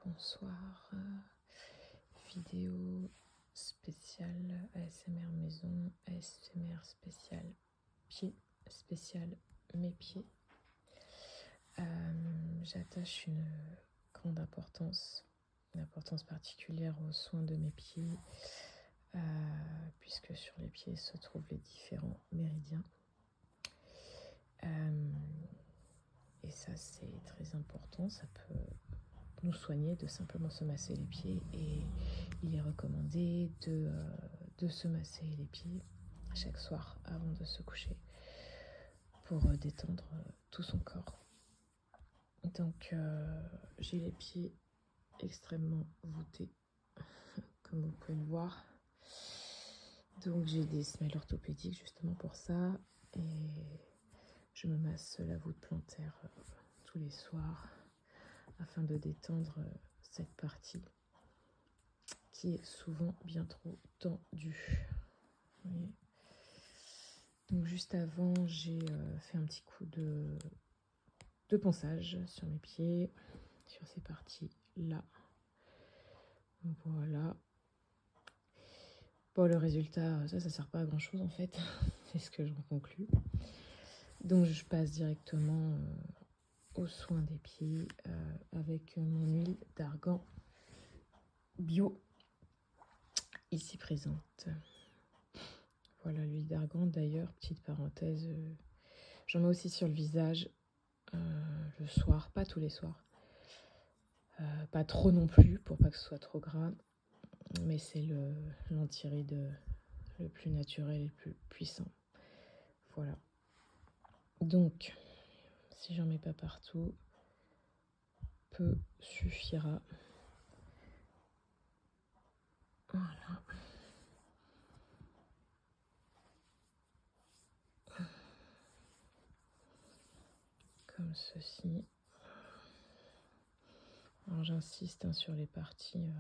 bonsoir. Vidéo spéciale ASMR maison, ASMR spécial pied, spécial mes pieds. J'attache une grande importance particulière aux soins de mes pieds, puisque sur les pieds se trouvent les différents méridiens. Et ça, c'est très important. Ça peut nous soigner de simplement se masser les pieds. Et il est recommandé de se masser les pieds chaque soir avant de se coucher pour détendre tout son corps. Donc, j'ai les pieds extrêmement voûtés, comme vous pouvez le voir. Donc, j'ai des semelles orthopédiques justement pour ça. Et je me masse la voûte plantaire tous les soirs afin de détendre cette partie qui est souvent bien trop tendue. Oui. Donc juste avant, j'ai fait un petit coup de ponçage sur mes pieds, sur ces parties-là. Voilà. Bon, le résultat, ça sert pas à grand-chose en fait. C'est ce que j'en conclus. Donc je passe directement aux soins des pieds avec mon huile d'argan bio ici présente. Voilà l'huile d'argan d'ailleurs, petite parenthèse, j'en mets aussi sur le visage le soir, pas tous les soirs, pas trop non plus pour pas que ce soit trop gras, mais c'est l'antiride le plus naturel et le plus puissant. Voilà. Donc, si j'en mets pas partout, peu suffira. Voilà. Comme ceci. Alors j'insiste sur les parties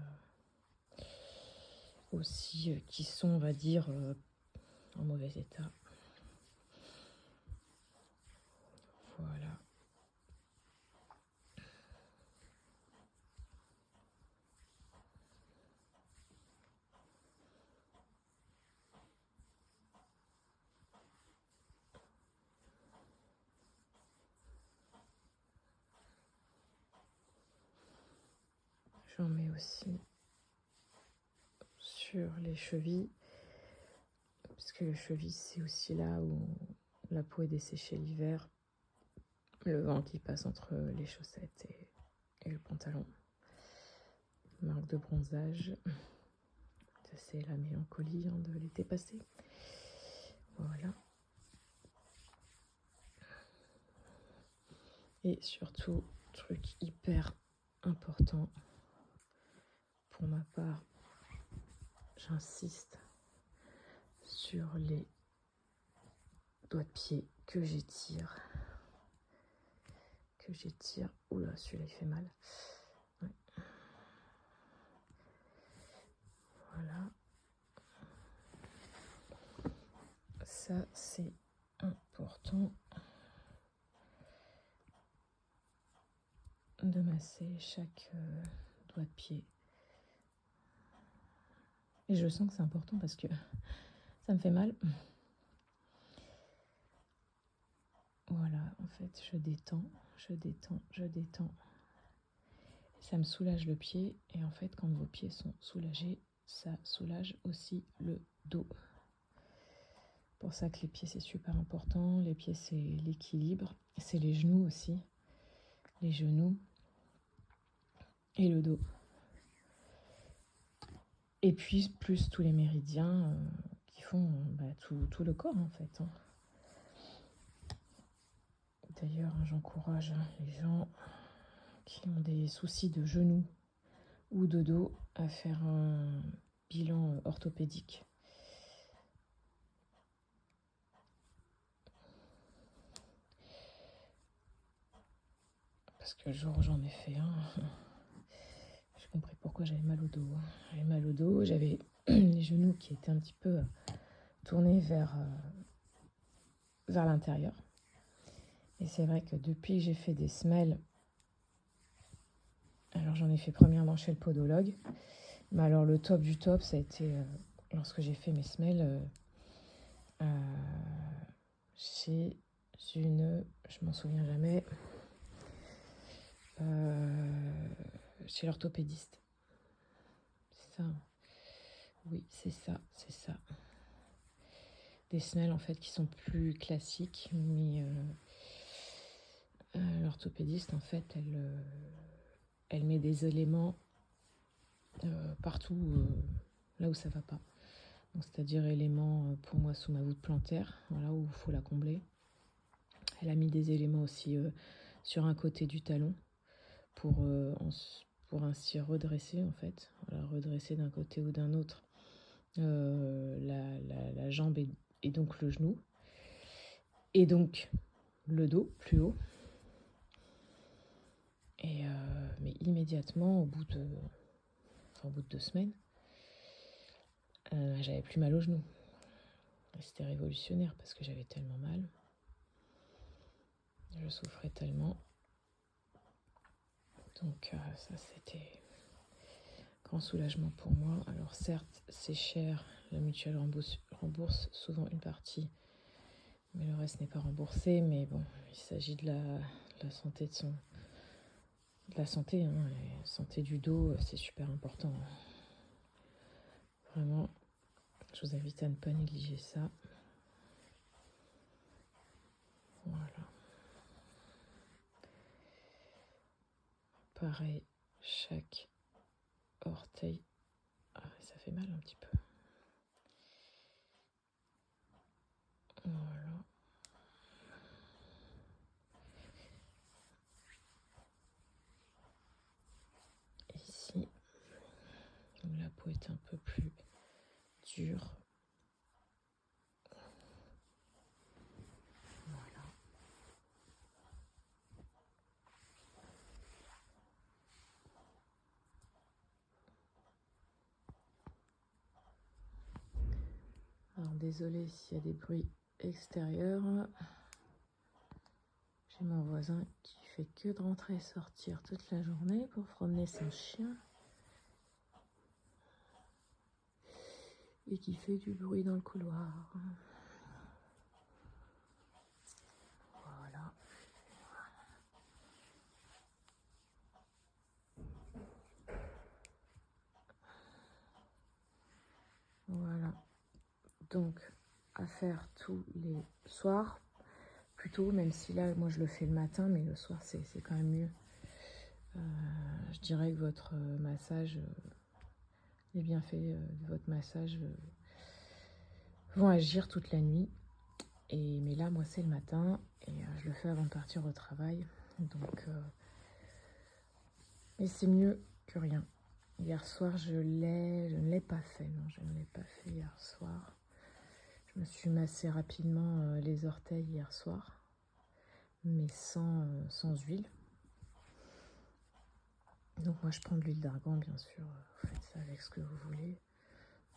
aussi qui sont, on va dire, en mauvais état. Voilà. J'en mets aussi sur les chevilles, parce que les chevilles, c'est aussi là où la peau est desséchée l'hiver. Le vent qui passe entre les chaussettes et le pantalon. Marque de bronzage. Ça, c'est la mélancolie de l'été passé. Voilà. Et surtout, truc hyper important, pour ma part, j'insiste sur les doigts de pied que j'étire. Oula, celui-là, il fait mal. Ouais. Voilà. Ça, c'est important de masser chaque doigt de pied. Et je sens que c'est important parce que ça me fait mal. Voilà, en fait, je détends. Ça me soulage le pied. Et en fait, quand vos pieds sont soulagés, ça soulage aussi le dos. Pour ça que les pieds, c'est super important. Les pieds, c'est l'équilibre. C'est les genoux aussi. Les genoux et le dos. Et puis, plus tous les méridiens qui font tout le corps, en fait. D'ailleurs, j'encourage les gens qui ont des soucis de genoux ou de dos à faire un bilan orthopédique. Parce que le jour où j'en ai fait un, j'ai compris pourquoi j'avais mal au dos. J'avais mal au dos, j'avais les genoux qui étaient un petit peu tournés vers l'intérieur. Et c'est vrai que depuis que j'ai fait des semelles Alors j'en ai fait premièrement chez le podologue. Mais alors le top du top, ça a été lorsque j'ai fait mes semelles chez une, je m'en souviens jamais, chez l'orthopédiste. C'est ça. Oui, c'est ça, c'est ça. Des semelles en fait qui sont plus classiques, mais l'orthopédiste en fait elle met des éléments partout là où ça va pas. Donc, c'est-à-dire éléments pour moi sous ma voûte plantaire, voilà où il faut la combler. Elle a mis des éléments aussi sur un côté du talon pour ainsi redresser en fait, voilà, redresser d'un côté ou d'un autre la jambe et donc le genou et donc le dos plus haut. Et mais immédiatement au bout de 2 semaines, j'avais plus mal au genou. Et c'était révolutionnaire parce que j'avais tellement mal, je souffrais tellement. Donc ça c'était grand soulagement pour moi. Alors certes c'est cher, la mutuelle rembourse souvent une partie, mais le reste n'est pas remboursé. Mais bon, il s'agit de la santé de la santé, hein, et santé du dos, c'est super important. Vraiment, je vous invite à ne pas négliger ça. Voilà. Pareil, chaque orteil. Ah, ça fait mal un petit peu. Voilà. Ici, la peau est un peu plus dure. Voilà. Alors désolée s'il y a des bruits extérieurs. J'ai mon voisin qui fait que de rentrer et sortir toute la journée pour promener son chien. Et qui fait du bruit dans le couloir. Voilà. Voilà. Donc, à faire tous les soirs, plutôt, même si là, moi, je le fais le matin, mais le soir, c'est quand même mieux. Je dirais que votre massage, les bienfaits de votre massage vont agir toute la nuit. Mais là, moi, c'est le matin et je le fais avant de partir au travail. Donc, et c'est mieux que rien. Hier soir, je ne l'ai pas fait. Non, je ne l'ai pas fait hier soir. Je me suis massé rapidement les orteils hier soir, mais sans huile. Donc moi, je prends de l'huile d'argan, bien sûr. Vous faites ça avec ce que vous voulez,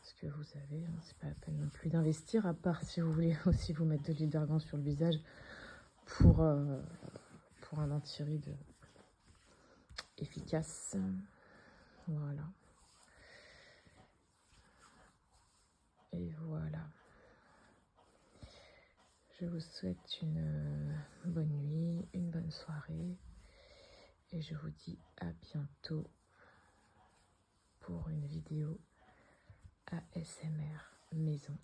ce que vous avez. Hein. C'est pas la peine non plus d'investir, à part si vous voulez aussi vous mettre de l'huile d'argan sur le visage pour un anti-rides efficace. Voilà. Et voilà. Je vous souhaite une bonne nuit, une bonne soirée. Et je vous dis à bientôt pour une vidéo ASMR maison.